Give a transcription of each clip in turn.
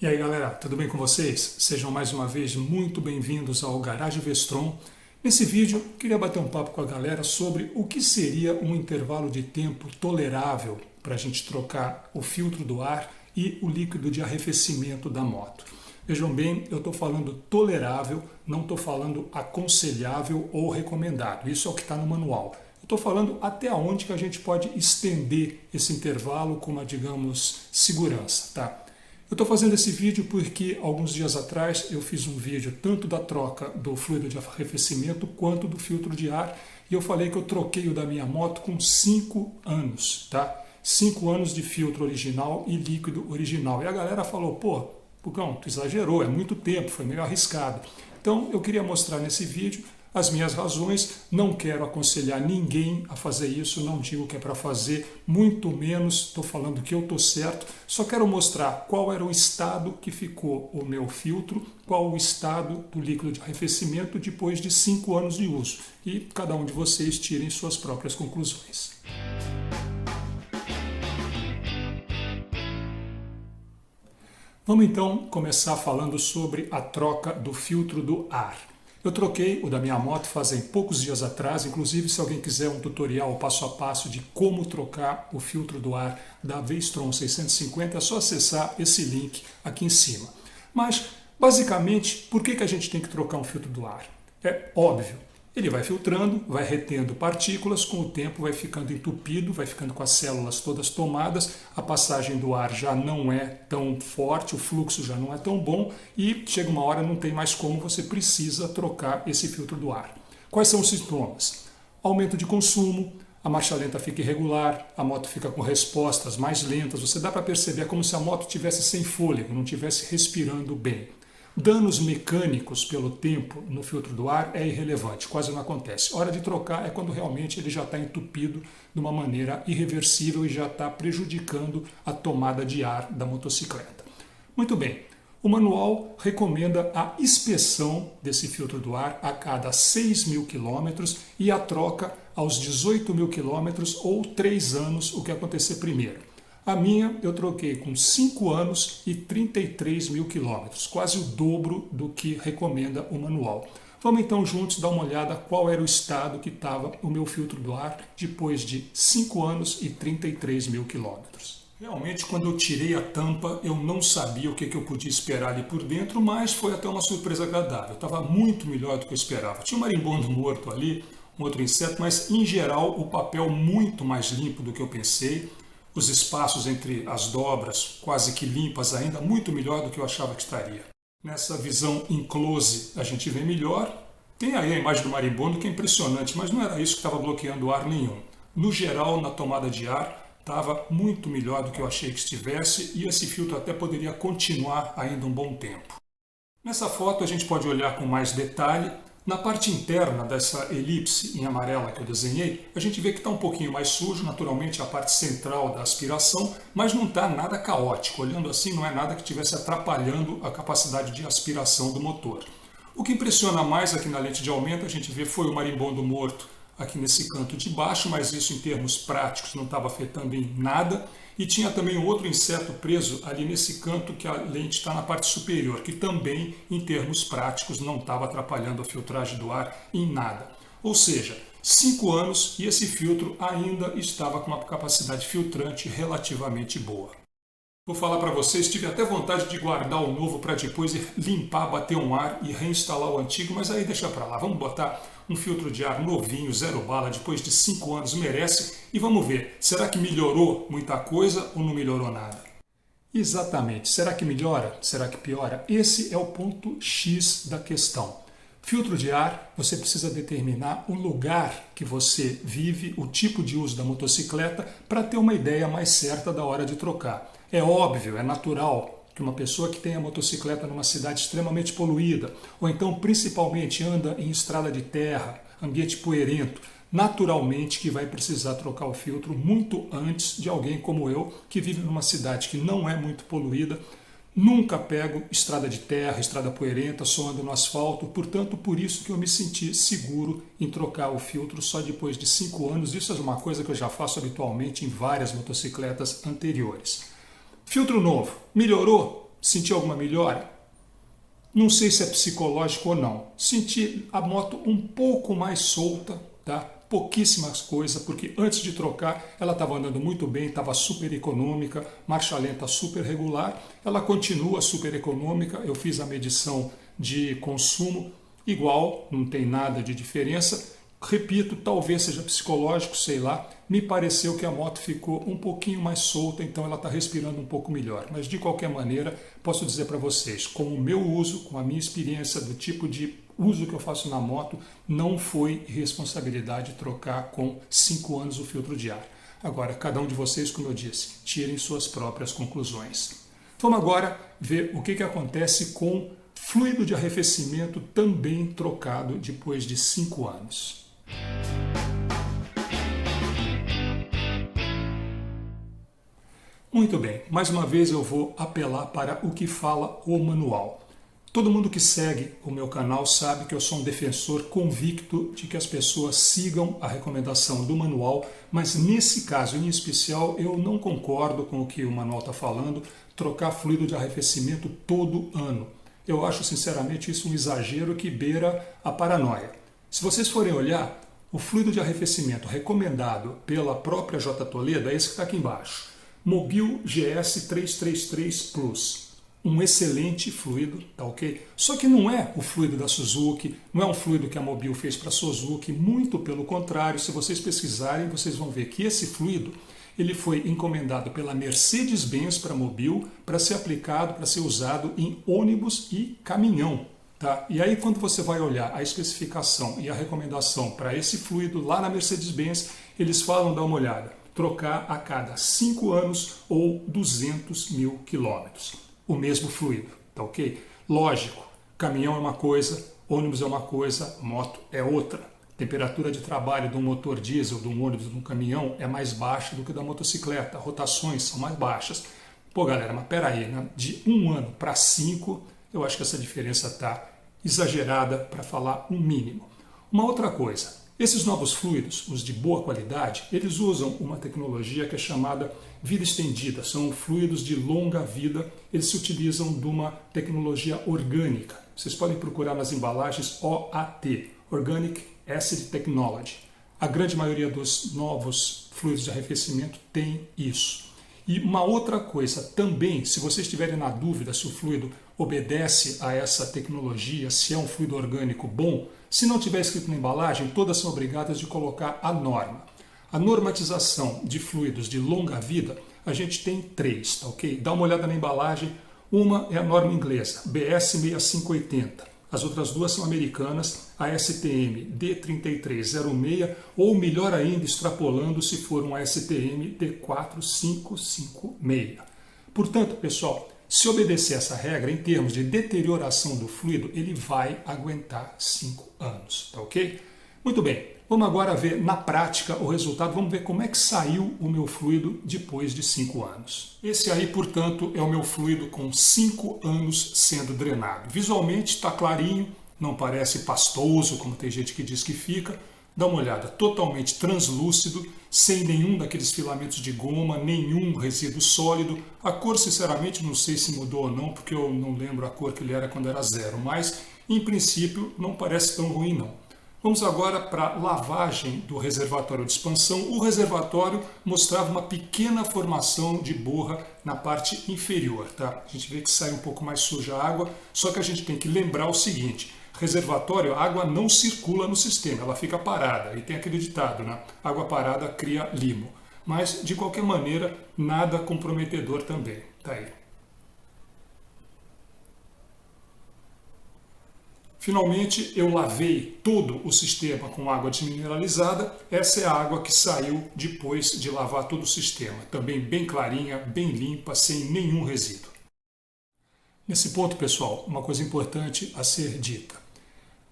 E aí galera, tudo bem com vocês? Sejam mais uma vez muito bem-vindos ao Garage Vestron. Nesse vídeo, queria bater um papo com a galera sobre o que seria um intervalo de tempo tolerável para a gente trocar o filtro do ar e o líquido de arrefecimento da moto. Vejam bem, eu estou falando tolerável, não estou falando aconselhável ou recomendado. Isso é o que está no manual. Estou falando até onde que a gente pode estender esse intervalo com uma, digamos, segurança, tá? Eu estou fazendo esse vídeo porque alguns dias atrás eu fiz um vídeo tanto da troca do fluido de arrefecimento quanto do filtro de ar e eu falei que eu troquei o da minha moto com 5 anos, tá? 5 anos de filtro original e líquido original. E a galera falou, pô, Pucão, tu exagerou, é muito tempo, foi meio arriscado. Então eu queria mostrar nesse vídeo as minhas razões, não quero aconselhar ninguém a fazer isso, não digo que é para fazer, muito menos estou falando que eu estou certo, só quero mostrar qual era o estado que ficou o meu filtro, qual o estado do líquido de arrefecimento depois de 5 anos de uso. E cada um de vocês tirem suas próprias conclusões. Vamos então começar falando sobre a troca do filtro do ar. Eu troquei o da minha moto fazem poucos dias atrás, inclusive se alguém quiser um tutorial passo a passo de como trocar o filtro do ar da V-Strom 650, é só acessar esse link aqui em cima. Mas, basicamente, por que a gente tem que trocar um filtro do ar? É óbvio, ele vai filtrando, vai retendo partículas, com o tempo vai ficando entupido, vai ficando com as células todas tomadas, a passagem do ar já não é tão forte, o fluxo já não é tão bom e chega uma hora não tem mais como, você precisa trocar esse filtro do ar. Quais são os sintomas? Aumento de consumo, a marcha lenta fica irregular, a moto fica com respostas mais lentas, você dá para perceber, é como se a moto estivesse sem fôlego, não estivesse respirando bem. Danos mecânicos pelo tempo no filtro do ar é irrelevante, quase não acontece. Hora de trocar é quando realmente ele já está entupido de uma maneira irreversível e já está prejudicando a tomada de ar da motocicleta. Muito bem, o manual recomenda a inspeção desse filtro do ar a cada 6.000 km e a troca aos 18.000 km ou 3 anos, o que acontecer primeiro. A minha eu troquei com 5 anos e 33.000 quilômetros, quase o dobro do que recomenda o manual. Vamos então juntos dar uma olhada qual era o estado que estava o meu filtro do ar depois de 5 anos e 33.000 quilômetros. Realmente, quando eu tirei a tampa, eu não sabia o que eu podia esperar ali por dentro, mas foi até uma surpresa agradável. Estava muito melhor do que eu esperava. Tinha um marimbondo morto ali, um outro inseto, mas em geral o papel muito mais limpo do que eu pensei. Os espaços entre as dobras quase que limpas ainda, muito melhor do que eu achava que estaria. Nessa visão em close a gente vê melhor. Tem aí a imagem do marimbondo que é impressionante, mas não era isso que estava bloqueando ar nenhum. No geral, na tomada de ar, estava muito melhor do que eu achei que estivesse e esse filtro até poderia continuar ainda um bom tempo. Nessa foto a gente pode olhar com mais detalhe. Na parte interna dessa elipse em amarela que eu desenhei, a gente vê que está um pouquinho mais sujo, naturalmente a parte central da aspiração, mas não está nada caótico. Olhando assim, não é nada que estivesse atrapalhando a capacidade de aspiração do motor. O que impressiona mais aqui na lente de aumento, a gente vê foi o marimbondo morto aqui nesse canto de baixo, mas isso em termos práticos não estava afetando em nada. E tinha também um outro inseto preso ali nesse canto que a lente está na parte superior, que também, em termos práticos, não estava atrapalhando a filtragem do ar em nada. Ou seja, 5 anos e esse filtro ainda estava com uma capacidade filtrante relativamente boa. Vou falar para vocês, tive até vontade de guardar o novo para depois limpar, bater um ar e reinstalar o antigo, mas aí deixa para lá. Vamos botar um filtro de ar novinho, zero bala, depois de 5 anos, merece. E vamos ver, será que melhorou muita coisa ou não melhorou nada? Exatamente, será que melhora? Será que piora? Esse é o ponto X da questão. Filtro de ar, você precisa determinar o lugar que você vive, o tipo de uso da motocicleta, para ter uma ideia mais certa da hora de trocar. É óbvio, é natural que uma pessoa que tenha motocicleta numa cidade extremamente poluída, ou então principalmente anda em estrada de terra, ambiente poeirento, naturalmente que vai precisar trocar o filtro muito antes de alguém como eu, que vive numa cidade que não é muito poluída. Nunca pego estrada de terra, estrada poeirenta, só ando no asfalto, portanto, por isso que eu me senti seguro em trocar o filtro só depois de 5 anos. Isso é uma coisa que eu já faço habitualmente em várias motocicletas anteriores. Filtro novo, melhorou? Senti alguma melhora? Não sei se é psicológico ou não. Senti a moto um pouco mais solta, tá? Pouquíssimas coisas, porque antes de trocar ela estava andando muito bem, estava super econômica, marcha lenta super regular. Ela continua super econômica, eu fiz a medição de consumo igual, não tem nada de diferença. Repito, talvez seja psicológico, sei lá, me pareceu que a moto ficou um pouquinho mais solta, então ela está respirando um pouco melhor. Mas de qualquer maneira, posso dizer para vocês, com o meu uso, com a minha experiência do tipo de uso que eu faço na moto, não foi responsabilidade trocar com 5 anos o filtro de ar. Agora, cada um de vocês, como eu disse, tirem suas próprias conclusões. Vamos agora ver o que acontece com fluido de arrefecimento também trocado depois de 5 anos. Muito bem, mais uma vez eu vou apelar para o que fala o manual. Todo mundo que segue o meu canal sabe que eu sou um defensor convicto de que as pessoas sigam a recomendação do manual, mas nesse caso em especial eu não concordo com o que o manual está falando, trocar fluido de arrefecimento todo ano. Eu acho sinceramente isso um exagero que beira a paranoia. Se vocês forem olhar, o fluido de arrefecimento recomendado pela própria J. Toledo é esse que está aqui embaixo. Mobil GS 333 Plus. Um excelente fluido, tá ok? Só que não é o fluido da Suzuki, não é um fluido que a Mobil fez para a Suzuki, muito pelo contrário, se vocês pesquisarem, vocês vão ver que esse fluido ele foi encomendado pela Mercedes-Benz para a Mobil para ser aplicado, para ser usado em ônibus e caminhão. Tá? E aí quando você vai olhar a especificação e a recomendação para esse fluido lá na Mercedes-Benz, eles falam, dá uma olhada, trocar a cada 5 anos ou 200 mil quilômetros. O mesmo fluido, tá ok? Lógico, caminhão é uma coisa, ônibus é uma coisa, moto é outra. Temperatura de trabalho de um motor diesel, de um ônibus, de um caminhão é mais baixa do que da motocicleta, rotações são mais baixas. Pô galera, mas peraí, né? De 1 ano para 5, eu acho que essa diferença está exagerada para falar um mínimo. Uma outra coisa, esses novos fluidos, os de boa qualidade, eles usam uma tecnologia que é chamada vida estendida, são fluidos de longa vida, eles se utilizam de uma tecnologia orgânica. Vocês podem procurar nas embalagens OAT, Organic Acid Technology. A grande maioria dos novos fluidos de arrefecimento tem isso. E uma outra coisa também, se vocês estiverem na dúvida se o fluido obedece a essa tecnologia, se é um fluido orgânico bom, se não tiver escrito na embalagem, todas são obrigadas de colocar a norma. A normatização de fluidos de longa vida, a gente tem 3, tá ok? Dá uma olhada na embalagem, uma é a norma inglesa, BS 6580. As outras duas são americanas, a STM D3306 ou melhor ainda, extrapolando se for um STM D4556. Portanto, pessoal, se obedecer essa regra, em termos de deterioração do fluido, ele vai aguentar 5 anos, tá ok? Muito bem, vamos agora ver na prática o resultado, vamos ver como é que saiu o meu fluido depois de 5 anos. Esse aí, portanto, é o meu fluido com 5 anos sendo drenado. Visualmente está clarinho, não parece pastoso, como tem gente que diz que fica. Dá uma olhada, totalmente translúcido, sem nenhum daqueles filamentos de goma, nenhum resíduo sólido. A cor, sinceramente, não sei se mudou ou não, porque eu não lembro a cor que ele era quando era 0, mas, em princípio, não parece tão ruim não. Vamos agora para a lavagem do reservatório de expansão. O reservatório mostrava uma pequena formação de borra na parte inferior. Tá? A gente vê que sai um pouco mais suja a água, só que a gente tem que lembrar o seguinte, reservatório, a água não circula no sistema, ela fica parada. E tem aquele ditado, né? Água parada cria limo. Mas, de qualquer maneira, nada comprometedor também. Tá aí. Finalmente, eu lavei todo o sistema com água desmineralizada. Essa é a água que saiu depois de lavar todo o sistema. Também bem clarinha, bem limpa, sem nenhum resíduo. Nesse ponto, pessoal, uma coisa importante a ser dita.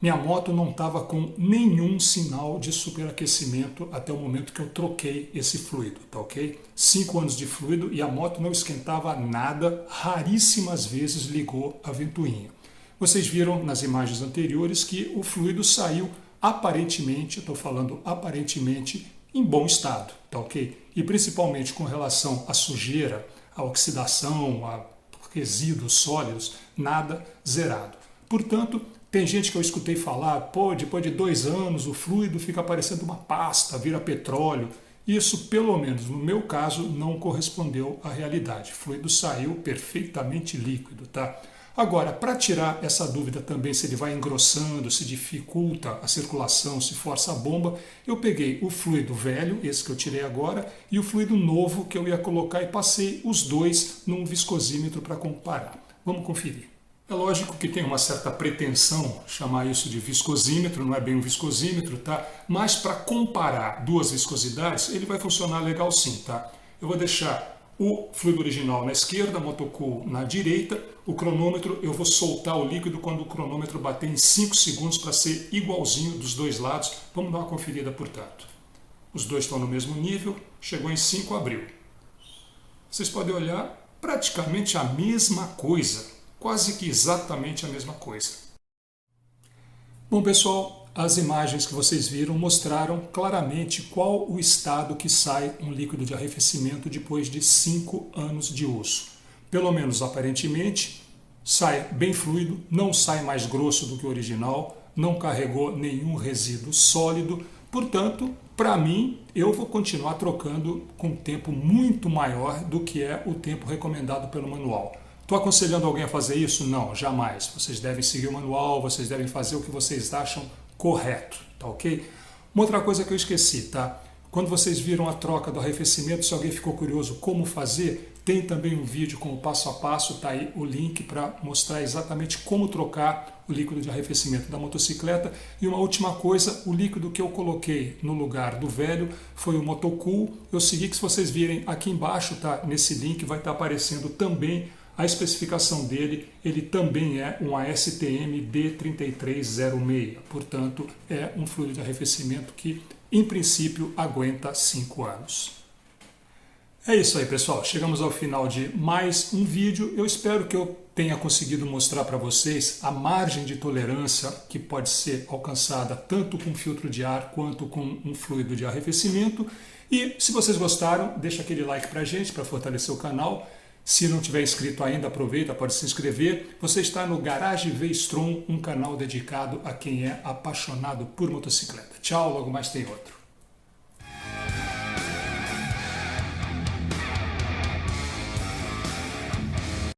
Minha moto não estava com nenhum sinal de superaquecimento até o momento que eu troquei esse fluido, tá ok? 5 anos de fluido e a moto não esquentava nada, raríssimas vezes ligou a ventoinha. Vocês viram nas imagens anteriores que o fluido saiu aparentemente, estou falando aparentemente, em bom estado, tá ok? E principalmente com relação à sujeira, à oxidação, a resíduos sólidos, nada zerado. Portanto, tem gente que eu escutei falar, pô, depois de 2 anos o fluido fica parecendo uma pasta, vira petróleo. Isso, pelo menos no meu caso, não correspondeu à realidade. O fluido saiu perfeitamente líquido, tá? Agora, para tirar essa dúvida também se ele vai engrossando, se dificulta a circulação, se força a bomba, eu peguei o fluido velho, esse que eu tirei agora, e o fluido novo que eu ia colocar e passei os dois num viscosímetro para comparar. Vamos conferir. É lógico que tem uma certa pretensão chamar isso de viscosímetro, não é bem um viscosímetro, tá? Mas para comparar duas viscosidades, ele vai funcionar legal sim, tá? Eu vou deixar o fluido original na esquerda, a Motocool na direita. O cronômetro, eu vou soltar o líquido quando o cronômetro bater em 5 segundos para ser igualzinho dos dois lados. Vamos dar uma conferida, portanto. Os dois estão no mesmo nível, chegou em 5, abriu. Vocês podem olhar praticamente a mesma coisa, quase que exatamente a mesma coisa. Bom, pessoal, as imagens que vocês viram mostraram claramente qual o estado que sai um líquido de arrefecimento depois de 5 anos de uso. Pelo menos aparentemente, sai bem fluido, não sai mais grosso do que o original, não carregou nenhum resíduo sólido. Portanto, para mim, eu vou continuar trocando com um tempo muito maior do que é o tempo recomendado pelo manual. Estou aconselhando alguém a fazer isso? Não, jamais. Vocês devem seguir o manual, vocês devem fazer o que vocês acham correto, tá ok? Uma outra coisa que eu esqueci, tá? Quando vocês viram a troca do arrefecimento, se alguém ficou curioso como fazer, tem também um vídeo com o passo a passo, tá aí o link para mostrar exatamente como trocar o líquido de arrefecimento da motocicleta. E uma última coisa, o líquido que eu coloquei no lugar do velho foi o Motocool. Eu segui que se vocês virem aqui embaixo, tá? Nesse link vai estar aparecendo também a especificação dele, ele também é um ASTM B3306, portanto é um fluido de arrefecimento que, em princípio, aguenta 5 anos. É isso aí, pessoal, chegamos ao final de mais um vídeo. Eu espero que eu tenha conseguido mostrar para vocês a margem de tolerância que pode ser alcançada tanto com filtro de ar quanto com um fluido de arrefecimento. E se vocês gostaram, deixa aquele like para a gente, para fortalecer o canal. Se não tiver inscrito ainda, aproveita, pode se inscrever. Você está no Garage V-Strom, um canal dedicado a quem é apaixonado por motocicleta. Tchau, logo mais tem outro.